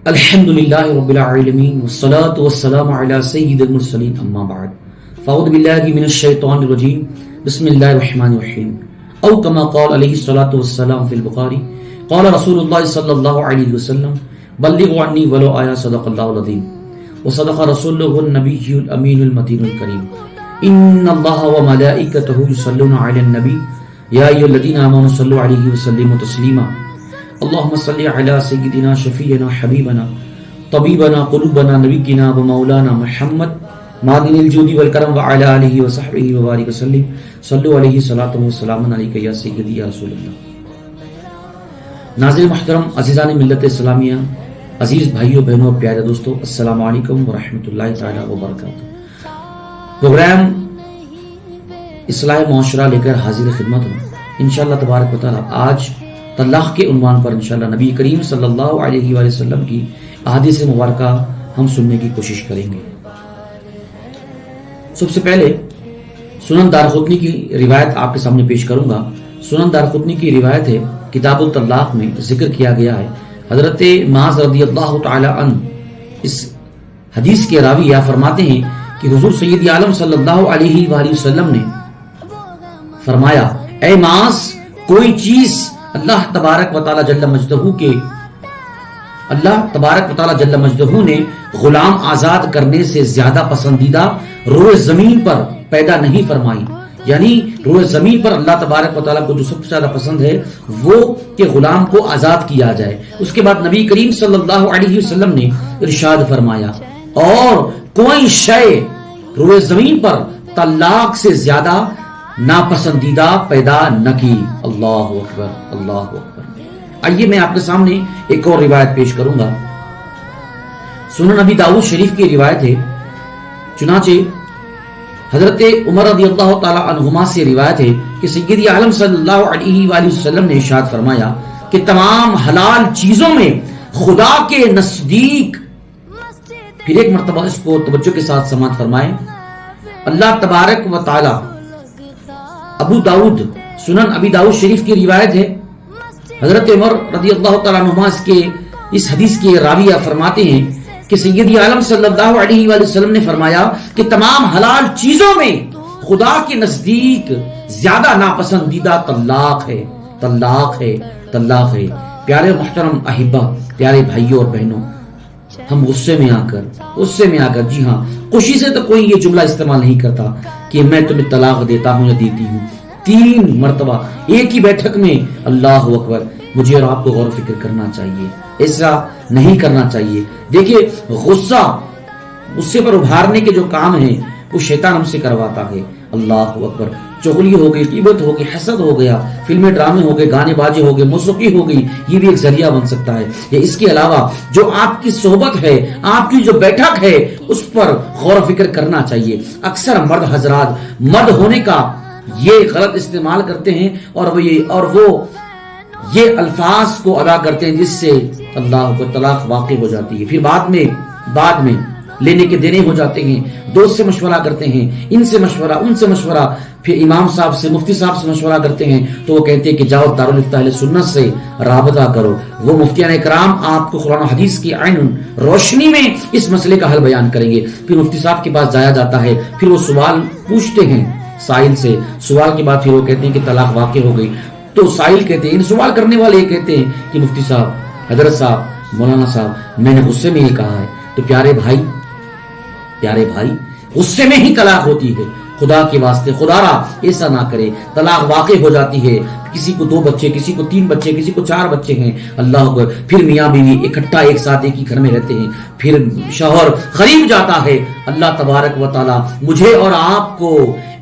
الحمد للہ رب العالمین والصلاة والسلام علی سید المرسلین اما بعد فاعوذ باللہ من الشیطان الرجیم بسم اللہ الرحمن الرحیم او کما قال علیہ الصلاة والسلام فی البخاری قال رسول اللہ صلی اللہ علیہ وسلم بلغوا عنی ولو آیا صدق اللہ العظیم وصدق رسولہ النبی الامین المتین الکریم ان اللہ وملائکتہ یصلون علی النبی یا ایھا الذین آمنوا صلوا علیہ وسلموا تسلیما اللهم صل على سيدنا شفيعنا حبيبنا طبيبنا قلوبنا نبينا ومولانا محمد معدن الجود والكرم وعلى آله وصحبه وبارك وسلم صلوا عليه صلاة والسلام عليك يا سيدي يا رسول اللہ۔ ناظرین محترم، عزیزان ملت اسلامیہ، عزیز بھائیوں بہنوں پیارے دوستوں، السلام علیکم ورحمۃ اللہ تعالی وبرکاتہ۔ پروگرام اصلاح معاشرہ لے کر حاضر خدمت ہوں انشاءاللہ تبارک و تعالی۔ آج طلاق کے عنوان پر انشاءاللہ نبی کریم صلی اللہ علیہ وآلہ وسلم کی احادیث مبارکہ ہم سننے کی کوشش کریں گے۔ سب سے پہلے سنن دارقطنی کی روایت آپ کے سامنے پیش کروں گا۔ سنن دارقطنی کی روایت ہے، کتاب الطلاق میں ذکر کیا گیا ہے، حضرت معاذ رضی اللہ تعالی عنہ اس حدیث کے راوی یا فرماتے ہیں کہ حضور سید عالم صلی اللہ علیہ وآلہ وسلم نے فرمایا، اے معاذ، کوئی چیز اللہ تبارک و تعالی جل مجدہ نے غلام آزاد کرنے سے زیادہ پسندیدہ روئے زمین پر پیدا نہیں فرمائی۔ یعنی روئے زمین پر اللہ تبارک و تعالیٰ کو جو سب سے زیادہ پسند ہے وہ کہ غلام کو آزاد کیا جائے۔ اس کے بعد نبی کریم صلی اللہ علیہ وسلم نے ارشاد فرمایا، اور کوئی شے روئے زمین پر طلاق سے زیادہ ناپسندیدہ پیدا نہ کی۔ اللہ اکبر، اللہ اکبر۔ آئیے میں آپ کے سامنے ایک اور روایت پیش کروں گا۔ سنن ابی داؤد شریف کی روایت ہے، چنانچہ حضرت عمر رضی اللہ تعالی عنہما سے روایت ہے کہ سید عالم صلی اللہ علیہ وآلہ وسلم نے ارشاد فرمایا کہ تمام حلال چیزوں میں خدا کے نزدیک، پھر ایک مرتبہ اس کو توجہ کے ساتھ سماعت فرمائیں، اللہ تبارک و تعالی، ابو داؤد، سنن ابی داؤد شریف کی روایت ہے، حضرت عمر رضی اللہ تعالیٰ عنہ اس حدیث کے راویہ فرماتے ہیں کہ سید عالم صلی اللہ علیہ وآلہ وسلم نے فرمایا کہ تمام حلال چیزوں میں خدا کے نزدیک زیادہ ناپسندیدہ طلاق ہے، طلاق ہے، طلاق ہے۔ پیارے محترم احبہ، پیارے بھائیوں اور بہنوں، ہم غصے میں آ کر جی ہاں، خوشی سے تو کوئی یہ جملہ استعمال نہیں کرتا کہ میں تمہیں طلاق دیتا ہوں یا دیتی ہوں۔ 3 مرتبہ ایک ہی بیٹھک میں، اللہ اکبر۔ مجھے اور آپ کو غور و فکر کرنا چاہیے، ایسا نہیں کرنا چاہیے۔ دیکھیے، غصے پر ابھارنے کے جو کام ہیں وہ شیطان ہم سے کرواتا ہے۔ اللہ اکبر۔ چغلی ہو گئی، غیبت ہو گئی، حسد ہو گیا، فلمیں ڈرامے ہو گئے، گانے بازی ہو گئے، موسیقی ہو گئی، یہ بھی ایک ذریعہ بن سکتا ہے۔ یا اس کے علاوہ جو آپ کی صحبت ہے، آپ کی جو بیٹھک ہے، اس پر غور و فکر کرنا چاہیے۔ اکثر مرد حضرات مرد ہونے کا یہ غلط استعمال کرتے ہیں اور وہ یہ الفاظ کو ادا کرتے ہیں جس سے اللہ کو طلاق واقع ہو جاتی ہے۔ پھر بعد میں لینے کے دینے ہو جاتے ہیں، دوست سے مشورہ کرتے ہیں، ان سے مشورہ، پھر امام صاحب سے، مفتی صاحب سے مشورہ کرتے ہیں تو وہ کہتے ہیں کہ جاؤ دارالفتہ اہل سنت سے رابطہ کرو۔ وہ مفتیان اکرام آپ کو قرآن و حدیث کی عین روشنی میں اس مسئلے کا حل بیان کریں گے۔ پھر مفتی صاحب کے پاس جایا جاتا ہے، پھر وہ سوال پوچھتے ہیں سائل سے، سوال کے بعد پھر وہ کہتے ہیں کہ طلاق واقع ہو گئی، تو سائل کہتے ہیں، سوال کرنے والے یہ کہتے ہیں کہ مفتی صاحب، حضرت صاحب، مولانا صاحب، میں نے غصے میں یہ کہا ہے۔ تو پیارے بھائی، غصے میں ہی طلاق ہوتی ہے۔ خدا کے واسطے، خدا را ایسا نہ کرے، طلاق واقع ہو جاتی ہے۔ کسی کو 2 بچے، کسی کو 3 بچے، کسی کو 4 بچے ہیں، اللہ کو پھر میاں بیوی اکٹھا ایک ساتھ ایک ہی گھر میں رہتے ہیں، پھر شوہر غریب جاتا ہے۔ اللہ تبارک و تعالی مجھے اور آپ کو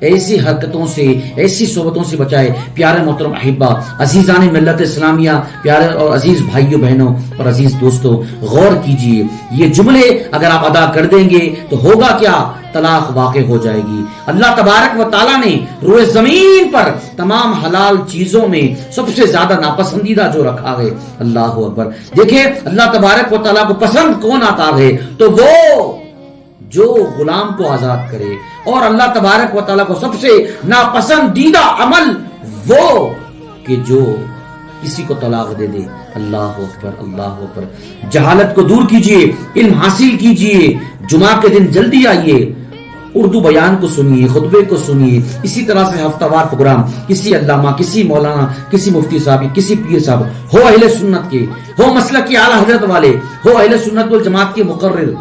ایسی حرکتوں سے، ایسی صحبتوں سے بچائے۔ پیارے محترم احبہ، عزیزان ملت اسلامیہ، پیارے اور عزیز بھائیوں بہنوں اور عزیز دوستوں، غور کیجئے، یہ جملے اگر آپ ادا کر دیں گے تو ہوگا کیا؟ طلاق واقع ہو جائے گی۔ اللہ تبارک و تعالیٰ نے روئے زمین پر تمام حلال چیزوں میں سب سے زیادہ ناپسندیدہ جو رکھا ہے، اللہ اکبر۔ دیکھیں، اللہ تبارک و تعالیٰ کو پسند کون آتا ہے؟ تو وہ جو غلام کو آزاد کرے، اور اللہ تبارک و تعالیٰ کو سب سے ناپسندیدہ عمل وہ کہ جو کسی کو طلاق دے دے. اللہ اکبر اللہ اکبر. جہالت کو دور کیجئے, علم حاصل کیجئے, جمعہ کے دن جلدی آئیے, اردو بیان کو سنیے, خطبے کو سنیے. اسی طرح سے ہفتہ وار پروگرام کسی علامہ, کسی مولانا, کسی مفتی صاحب, کسی پیر صاحب ہو, اہل سنت کے ہو, مسلک کی اعلیٰ حضرت والے ہو, اہل سنت والجماعت کے مقرر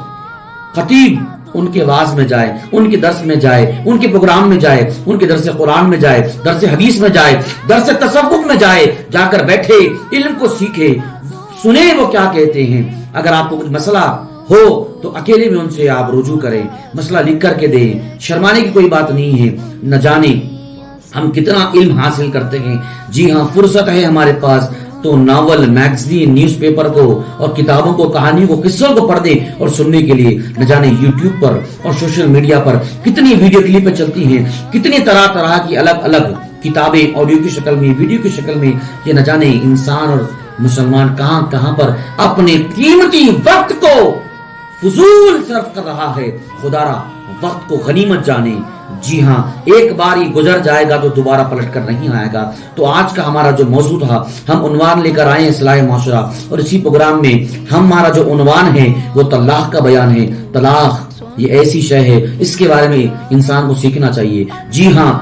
خطیب, ان کے واعظ میں جائے, ان کے درس میں جائے, ان کے پروگرام میں جائے, ان کے درس قرآن میں جائے, درس حدیث میں جائے, درس تصوف میں جائے, جا کر بیٹھے, علم کو سیکھے, سنیں وہ کیا کہتے ہیں. اگر آپ کو کچھ مسئلہ ہو تو اکیلے میں ان سے آپ رجوع کریں, مسئلہ لکھ کر کے دیں. شرمانے کی کوئی بات نہیں ہے. نہ جانے ہم کتنا علم حاصل کرتے ہیں. جی ہاں, فرصت ہے ہمارے پاس تو ناول, میگزین, نیوز پیپر کو اور کتابوں کو, کہانیوں کو, قصوں کو پڑھ دیں اور سننے کے لیے. نہ جانے یوٹیوب پر اور سوشل میڈیا پر کتنی ویڈیو کلپیں چلتی ہیں, کتنی طرح طرح کی الگ الگ کتابیں آڈیو کی شکل میں, ویڈیو کی شکل میں. یہ نہ جانے انسان اور مسلمان کہاں کہاں پر اپنے قیمتی وقت کو فضول صرف کر رہا ہے. خدا را وقت کو غنیمت جانے. جی ہاں, ایک بار ہی گزر جائے گا تو دوبارہ پلٹ کر نہیں آئے گا. تو آج کا ہمارا جو موضوع تھا, ہم عنوان لے کر آئے ہیں اصلاح معاشرہ, اور اسی پروگرام میں ہمارا جو عنوان ہے وہ طلاق کا بیان ہے. طلاق یہ ایسی شے ہے, اس کے بارے میں انسان کو سیکھنا چاہیے. جی ہاں,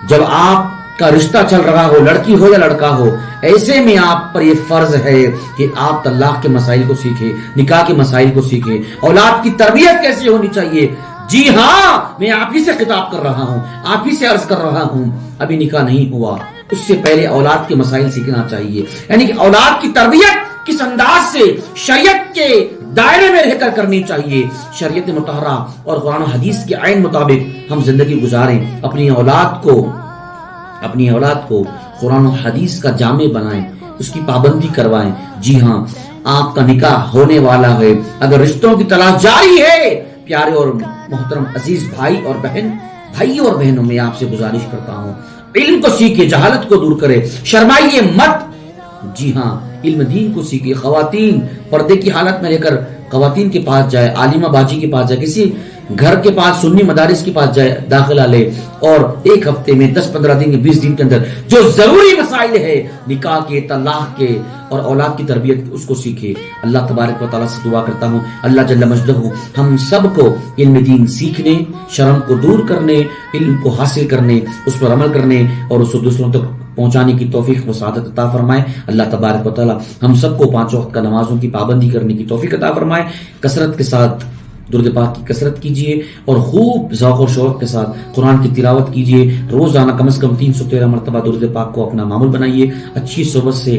جب آپ کا رشتہ چل رہا ہو, لڑکی ہو یا لڑکا ہو, ایسے میں آپ پر یہ فرض ہے کہ آپ طلاق کے مسائل کو سیکھیں, نکاح کے مسائل کو سیکھیں, اولاد کی تربیت کیسے ہونی چاہیے. جی ہاں, میں آپ ہی سے خطاب کر رہا ہوں, آپ ہی سے عرض کر رہا ہوں. ابھی نکاح نہیں ہوا, اس سے پہلے اولاد کے مسائل سیکھنا چاہیے. یعنی کہ اولاد کی تربیت کس انداز سے شریعت کے دائرے میں رہ کر کرنی چاہیے. شریعت مطہرہ اور قرآن و حدیث کے عین مطابق ہم زندگی گزاریں. اپنی اولاد کو قرآن و حدیث کا جامع بنائیں, اس کی پابندی کروائیں. جی ہاں, آپ کا نکاح ہونے والا ہے. اگر رشتوں کی تلاش جاری ہے, پیارے اور محترم عزیز بھائی اور بہنوں, میں آپ سے گزارش کرتا ہوں, علم کو سیکھیں, جہالت کو دور کریں, شرمائیے مت. جی ہاں, علم دین کو سیکھیں. خواتین پردے کی حالت میں رہ کر خواتین کے پاس جائے, عالمہ باجی کے پاس جائے, کسی گھر کے پاس سنی مدارس کے پاس جائے, داخلہ لے, اور ایک ہفتے میں 10-15 دن 20 دن کے اندر جو ضروری مسائل ہے نکاح کے, طلاق کے اور اولاد کی تربیت, اس کو سیکھے. اللہ تبارک و تعالیٰ سے دعا کرتا ہوں, اللہ جل مجدہ ہم سب کو علم دین سیکھنے, شرم کو دور کرنے, علم کو حاصل کرنے, اس پر عمل کرنے اور اس کو دوسروں تک پہنچانے کی توفیق و سعادت عطا فرمائے. اللہ تبارک و تعالیٰ ہم سب کو 5 وقت کا نمازوں کی پابندی کرنے کی توفیق عطا فرمائے. کثرت کے ساتھ درود پاک کی کثرت کیجئے اور خوب ذوق و شوق کے ساتھ قرآن کی تلاوت کیجئے. روزانہ کم از کم 313 مرتبہ درود پاک کو اپنا معمول بنائیے. اچھی صحبت سے,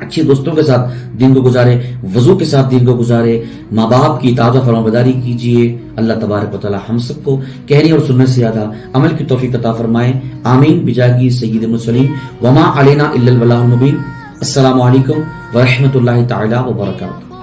اچھے دوستوں کے ساتھ دن کو گزارے, وضو کے ساتھ دن کو گزارے, ماں باپ کی اطاعت و فرمانبرداری کیجئے. اللہ تبارک و تعالی ہم سب کو کہنے اور سننے سے زیادہ عمل کی توفیق عطا فرمائے. آمین بجاہ سید المرسلین وما علینا الا البلاغ المبین. السلام علیکم ورحمۃ اللہ تعالی وبرکاتہ.